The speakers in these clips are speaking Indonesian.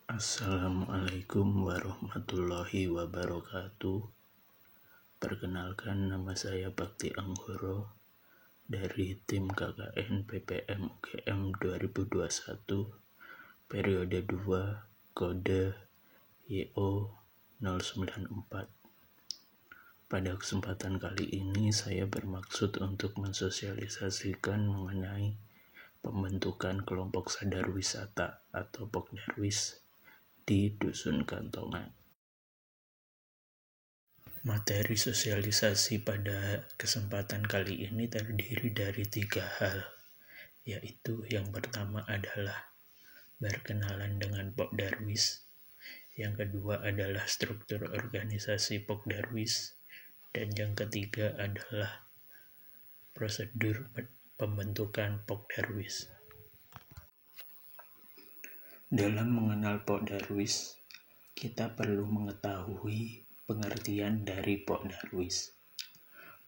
Assalamualaikum warahmatullahi wabarakatuh. Perkenalkan, nama saya Bakti Anggoro dari tim KKN PPM UGM 2021 periode 2 kode YO 094. Pada kesempatan kali ini saya bermaksud untuk mensosialisasikan mengenai pembentukan kelompok sadar wisata atau Pokdarwis di Dusun Kantongan. Materi sosialisasi pada kesempatan kali ini terdiri dari 3 hal, yaitu yang pertama adalah berkenalan dengan Pokdarwis, yang kedua adalah struktur organisasi Pokdarwis, dan yang ketiga adalah prosedur pembentukan Pokdarwis. Dalam mengenal Pokdarwis, kita perlu mengetahui pengertian dari Pokdarwis.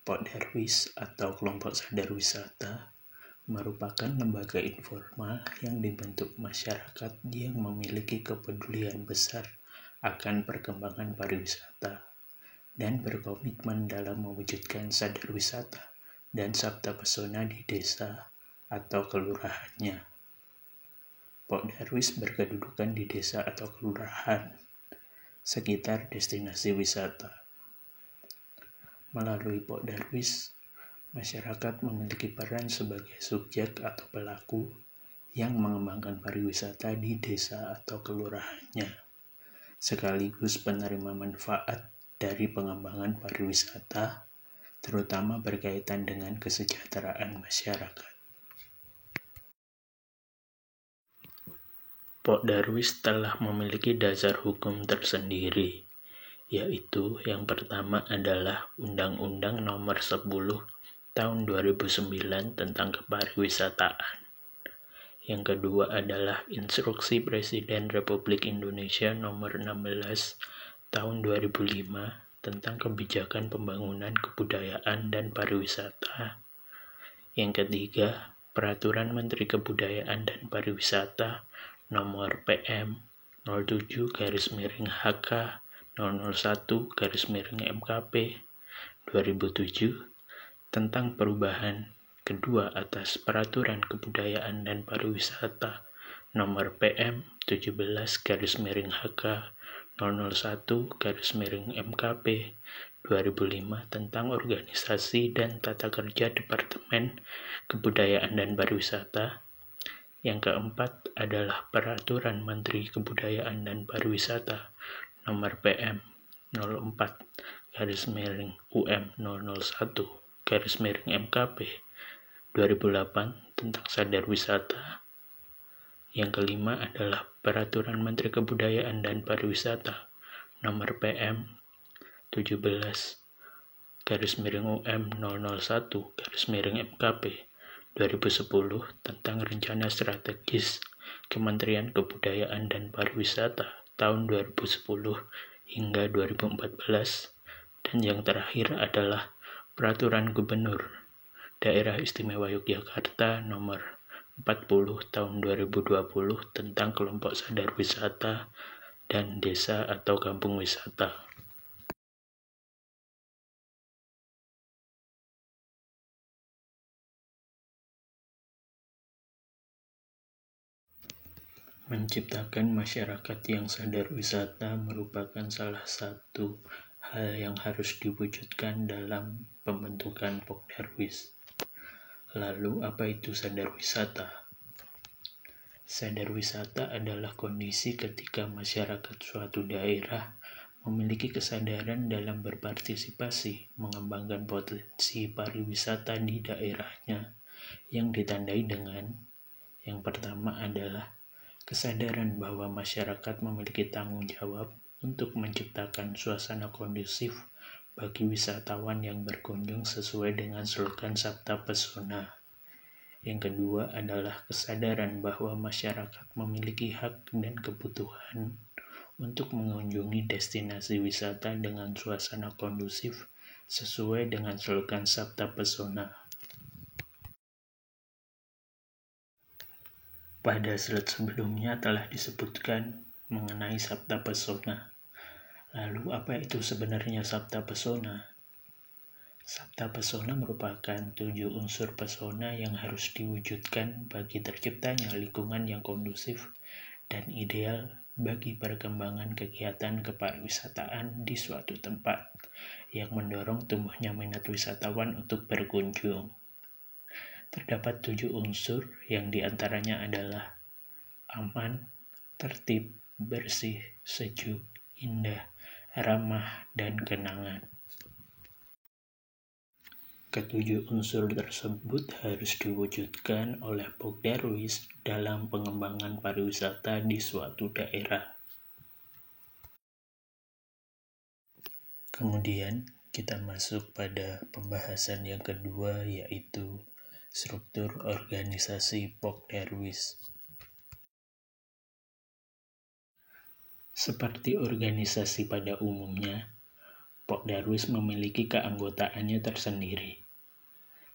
Pokdarwis atau kelompok sadar wisata merupakan lembaga informal yang dibentuk masyarakat yang memiliki kepedulian besar akan perkembangan pariwisata dan berkomitmen dalam mewujudkan sadar wisata dan sabta pesona di desa atau kelurahannya. Pokdarwis berkedudukan di desa atau kelurahan sekitar destinasi wisata. Melalui Pokdarwis, masyarakat memiliki peran sebagai subjek atau pelaku yang mengembangkan pariwisata di desa atau kelurahannya, sekaligus penerima manfaat dari pengembangan pariwisata, terutama berkaitan dengan kesejahteraan masyarakat. Pokdarwis telah memiliki dasar hukum tersendiri, yaitu yang pertama adalah Undang-Undang Nomor 10 Tahun 2009 tentang Kepariwisataan. Yang kedua adalah Instruksi Presiden Republik Indonesia Nomor 16 Tahun 2005 tentang Kebijakan Pembangunan Kebudayaan dan Pariwisata. Yang ketiga, Peraturan Menteri Kebudayaan dan Pariwisata Nomor PM 07/HK 001/MKP 2007 tentang perubahan kedua atas Peraturan Kebudayaan dan Pariwisata Nomor PM 17/HK 001/MKP 2005 tentang organisasi dan tata kerja Departemen Kebudayaan dan Pariwisata. Yang keempat adalah Peraturan Menteri Kebudayaan dan Pariwisata Nomor PM 04/UM 001/MKP 2008 tentang sadar wisata. Yang kelima adalah Peraturan Menteri Kebudayaan dan Pariwisata Nomor PM 17/UM 001/MKP 2010 tentang Rencana Strategis Kementerian Kebudayaan dan Pariwisata tahun 2010 hingga 2014. Dan yang terakhir adalah Peraturan Gubernur Daerah Istimewa Yogyakarta Nomor 40 Tahun 2020 tentang kelompok sadar wisata dan desa atau kampung wisata. Menciptakan masyarakat yang sadar wisata merupakan salah satu hal yang harus diwujudkan dalam pembentukan Pokdarwis. Lalu, apa itu sadar wisata? Sadar wisata adalah kondisi ketika masyarakat suatu daerah memiliki kesadaran dalam berpartisipasi mengembangkan potensi pariwisata di daerahnya, yang ditandai dengan yang pertama adalah kesadaran bahwa masyarakat memiliki tanggung jawab untuk menciptakan suasana kondusif bagi wisatawan yang berkunjung sesuai dengan slogan Sabta Pesona. Yang kedua adalah kesadaran bahwa masyarakat memiliki hak dan kebutuhan untuk mengunjungi destinasi wisata dengan suasana kondusif sesuai dengan slogan Sabta Pesona. Pada slide sebelumnya telah disebutkan mengenai Sabta Pesona. Lalu apa itu sebenarnya Sabta Pesona? Sabta Pesona merupakan 7 unsur pesona yang harus diwujudkan bagi terciptanya lingkungan yang kondusif dan ideal bagi perkembangan kegiatan kepariwisataan di suatu tempat yang mendorong tumbuhnya minat wisatawan untuk berkunjung. Terdapat 7 unsur yang diantaranya adalah aman, tertib, bersih, sejuk, indah, ramah, dan kenangan. Ketujuh unsur tersebut harus diwujudkan oleh Pok Darwis dalam pengembangan pariwisata di suatu daerah. Kemudian kita masuk pada pembahasan yang kedua, yaitu struktur organisasi Pok Darwis. Seperti organisasi pada umumnya, Pok Darwis memiliki keanggotaannya tersendiri.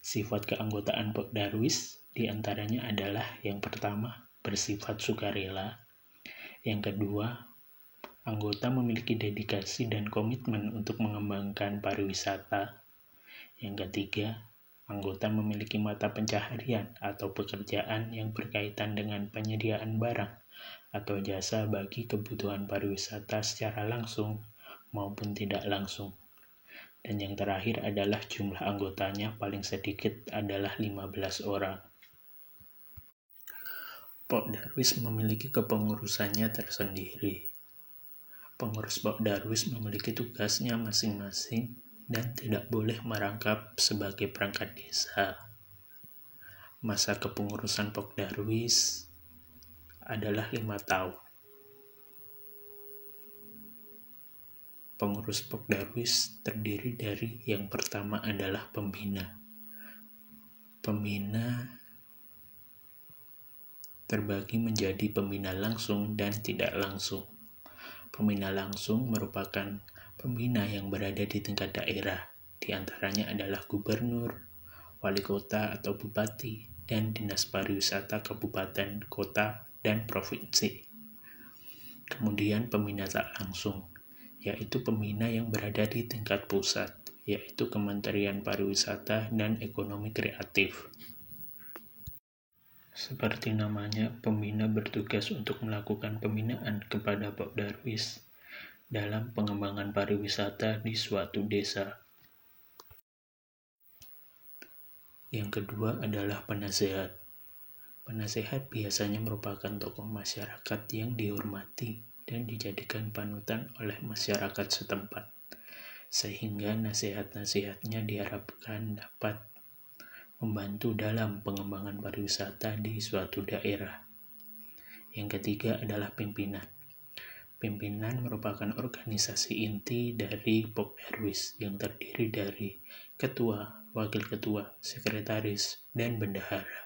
Sifat keanggotaan Pok Darwis diantaranya adalah yang pertama, bersifat sukarela. Yang kedua, anggota memiliki dedikasi dan komitmen untuk mengembangkan pariwisata. Yang ketiga, anggota memiliki mata pencaharian atau pekerjaan yang berkaitan dengan penyediaan barang atau jasa bagi kebutuhan pariwisata secara langsung maupun tidak langsung. Dan yang terakhir adalah jumlah anggotanya paling sedikit adalah 15 orang. Pok Darwis memiliki kepengurusannya tersendiri. Pengurus Pok Darwis memiliki tugasnya masing-masing dan tidak boleh merangkap sebagai perangkat desa. Masa kepengurusan Pok Darwis adalah 5 tahun. Pengurus Pok Darwis terdiri dari yang pertama adalah pembina. Pembina terbagi menjadi pembina langsung dan tidak langsung. Pembina langsung merupakan pembina yang berada di tingkat daerah. Di antaranya adalah gubernur, wali kota atau bupati, dan dinas pariwisata kabupaten, kota, dan provinsi. Kemudian pembina tak langsung, yaitu pembina yang berada di tingkat pusat, yaitu Kementerian Pariwisata dan Ekonomi Kreatif. Seperti namanya, pembina bertugas untuk melakukan pembinaan kepada Pok Darwis dalam pengembangan pariwisata di suatu desa. Yang kedua adalah penasehat. Penasehat biasanya merupakan tokoh masyarakat yang dihormati dan dijadikan panutan oleh masyarakat setempat, sehingga nasihat-nasihatnya diharapkan dapat membantu dalam pengembangan pariwisata di suatu daerah. Yang ketiga adalah pimpinan. Pimpinan merupakan organisasi inti dari Pok Darwis yang terdiri dari ketua, wakil ketua, sekretaris, dan bendahara.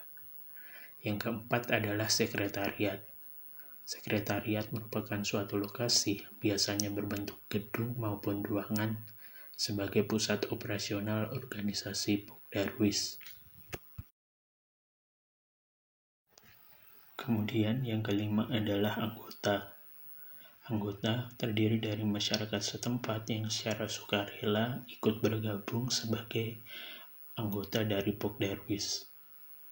Yang keempat adalah sekretariat. Sekretariat merupakan suatu lokasi, biasanya berbentuk gedung maupun ruangan, sebagai pusat operasional organisasi Pok Darwis. Kemudian yang kelima adalah anggota. Anggota terdiri dari masyarakat setempat yang secara sukarela ikut bergabung sebagai anggota dari Pok Darwis.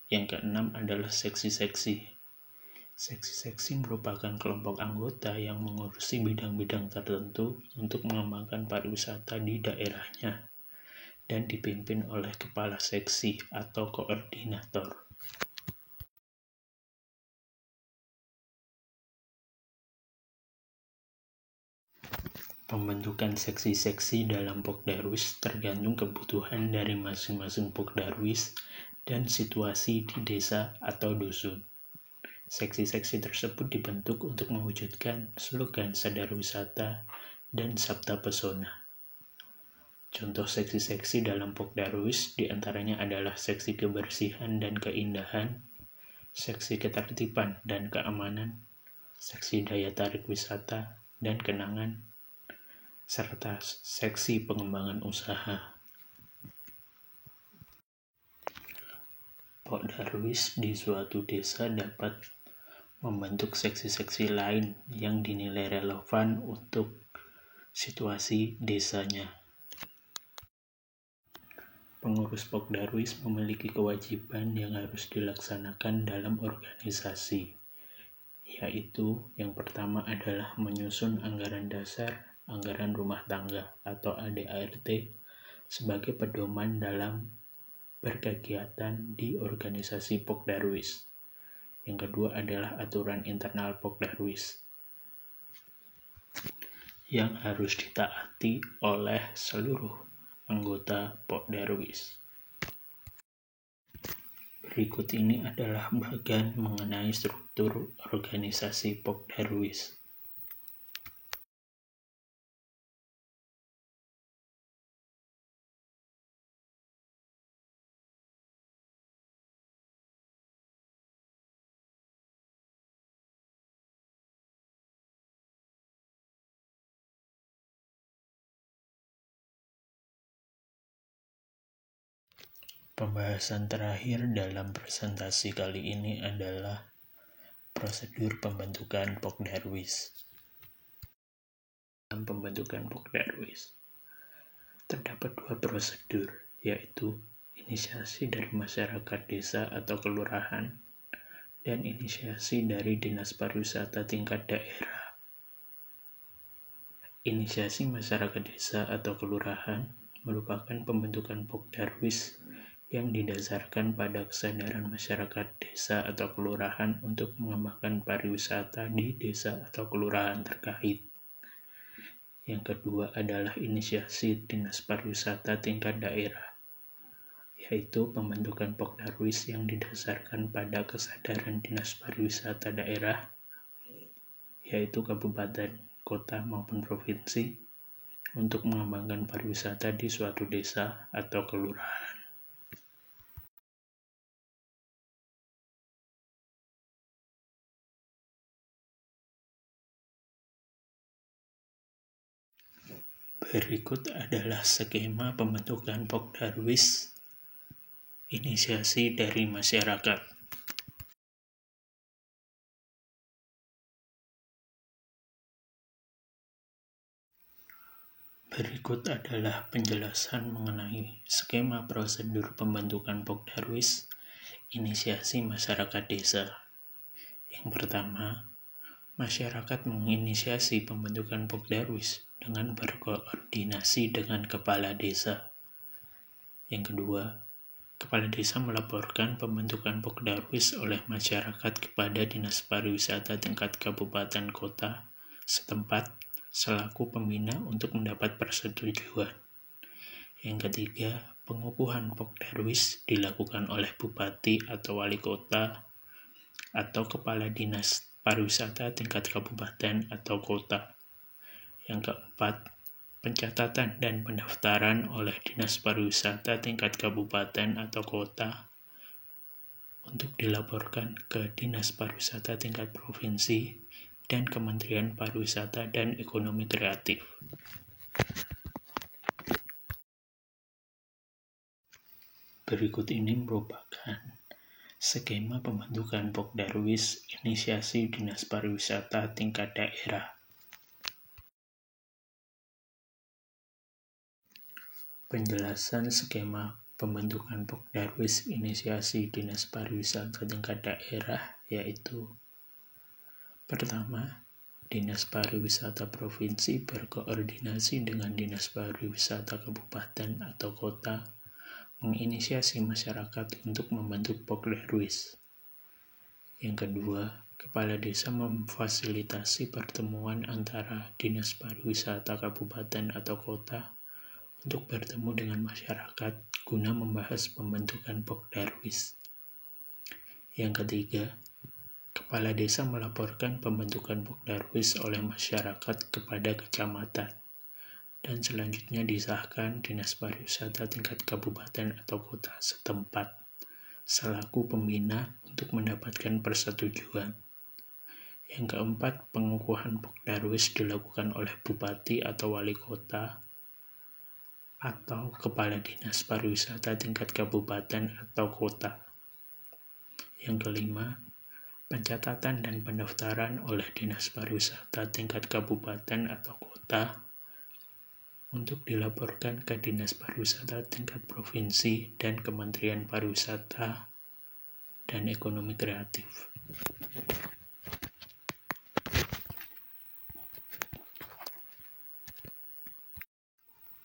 Yang keenam adalah seksi-seksi. Seksi-seksi merupakan kelompok anggota yang mengurusi bidang-bidang tertentu untuk mengembangkan pariwisata di daerahnya dan dipimpin oleh kepala seksi atau koordinator. Pembentukan seksi-seksi dalam Pok Darwis tergantung kebutuhan dari masing-masing Pok Darwis dan situasi di desa atau dusun. Seksi-seksi tersebut dibentuk untuk mewujudkan slogan Sadar Wisata dan Sabta Pesona. Contoh seksi-seksi dalam Pok Darwis diantaranya adalah seksi kebersihan dan keindahan, seksi ketertiban dan keamanan, seksi daya tarik wisata dan kenangan, serta seksi pengembangan usaha. Pok Darwis di suatu desa dapat membentuk seksi-seksi lain yang dinilai relevan untuk situasi desanya. Pengurus Pokdarwis memiliki kewajiban yang harus dilaksanakan dalam organisasi, yaitu yang pertama adalah menyusun anggaran dasar, anggaran rumah tangga atau ADART sebagai pedoman dalam berkegiatan di organisasi Pokdarwis. Yang kedua adalah aturan internal Pokdarwis yang harus ditaati oleh seluruh anggota Pokdarwis. Berikut ini adalah bagian mengenai struktur organisasi Pokdarwis. Pembahasan terakhir dalam presentasi kali ini adalah prosedur pembentukan Pokdarwis. Dalam pembentukan Pokdarwis, terdapat dua prosedur, yaitu inisiasi dari masyarakat desa atau kelurahan dan inisiasi dari Dinas Pariwisata tingkat daerah. Inisiasi masyarakat desa atau kelurahan merupakan pembentukan Pokdarwis yang didasarkan pada kesadaran masyarakat desa atau kelurahan untuk mengembangkan pariwisata di desa atau kelurahan terkait. Yang kedua adalah inisiasi Dinas Pariwisata tingkat daerah, yaitu pembentukan Pokdarwis yang didasarkan pada kesadaran Dinas Pariwisata daerah, yaitu kabupaten, kota, maupun provinsi, untuk mengembangkan pariwisata di suatu desa atau kelurahan. Berikut adalah skema pembentukan Pokdarwis inisiasi dari masyarakat. Berikut adalah penjelasan mengenai skema prosedur pembentukan Pokdarwis inisiasi masyarakat desa. Yang pertama, masyarakat menginisiasi pembentukan Pokdarwis dengan berkoordinasi dengan kepala desa. Yang kedua, kepala desa melaporkan pembentukan Pokdarwis oleh masyarakat kepada Dinas Pariwisata tingkat kabupaten kota setempat selaku pembina untuk mendapat persetujuan. Yang ketiga, pengukuhan Pokdarwis dilakukan oleh bupati atau wali kota atau kepala Dinas Pariwisata tingkat kabupaten atau kota. Yang keempat, pencatatan dan pendaftaran oleh Dinas Pariwisata tingkat kabupaten atau kota untuk dilaporkan ke Dinas Pariwisata tingkat provinsi dan Kementerian Pariwisata dan Ekonomi Kreatif. Berikut ini merupakan skema pembentukan Pokdarwis inisiasi Dinas Pariwisata tingkat daerah. Penjelasan skema pembentukan Pokdarwis inisiasi Dinas Pariwisata tingkat daerah yaitu: pertama, Dinas Pariwisata Provinsi berkoordinasi dengan Dinas Pariwisata Kabupaten atau Kota menginisiasi masyarakat untuk membentuk Pokdarwis. Yang kedua, Kepala Desa memfasilitasi pertemuan antara Dinas Pariwisata Kabupaten atau Kota untuk bertemu dengan masyarakat guna membahas pembentukan Pokdarwis. Yang ketiga, Kepala Desa melaporkan pembentukan Pokdarwis oleh masyarakat kepada kecamatan dan selanjutnya disahkan Dinas Pariwisata tingkat kabupaten atau kota setempat selaku pembina untuk mendapatkan persetujuan. Yang keempat, pengukuhan Pokdarwis dilakukan oleh bupati atau wali kota atau kepala Dinas Pariwisata tingkat kabupaten atau kota. Yang kelima, pencatatan dan pendaftaran oleh Dinas Pariwisata tingkat kabupaten atau kota untuk dilaporkan ke Dinas Pariwisata tingkat provinsi dan Kementerian Pariwisata dan Ekonomi Kreatif.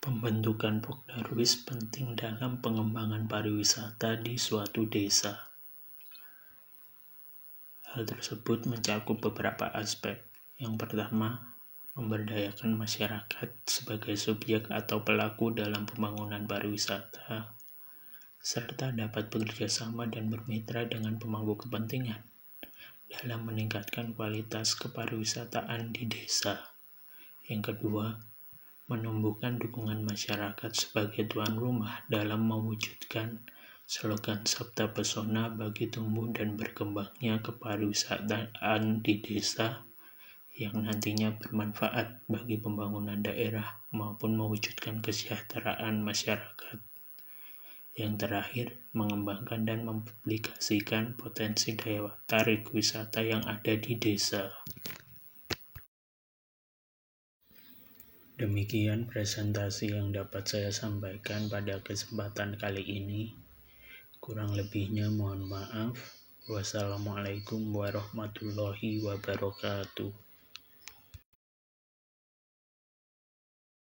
Pembentukan Pokdarwis penting dalam pengembangan pariwisata di suatu desa. Hal tersebut mencakup beberapa aspek. Yang pertama, memberdayakan masyarakat sebagai subjek atau pelaku dalam pembangunan pariwisata, serta dapat bekerja sama dan bermitra dengan pemangku kepentingan dalam meningkatkan kualitas kepariwisataan di desa. Yang kedua, menumbuhkan dukungan masyarakat sebagai tuan rumah dalam mewujudkan slogan Sabta Pesona bagi tumbuh dan berkembangnya kepariwisataan di desa yang nantinya bermanfaat bagi pembangunan daerah maupun mewujudkan kesejahteraan masyarakat. Yang terakhir, mengembangkan dan mempublikasikan potensi daya tarik wisata yang ada di desa. Demikian presentasi yang dapat saya sampaikan pada kesempatan kali ini. Kurang lebihnya mohon maaf. Wassalamualaikum warahmatullahi wabarakatuh.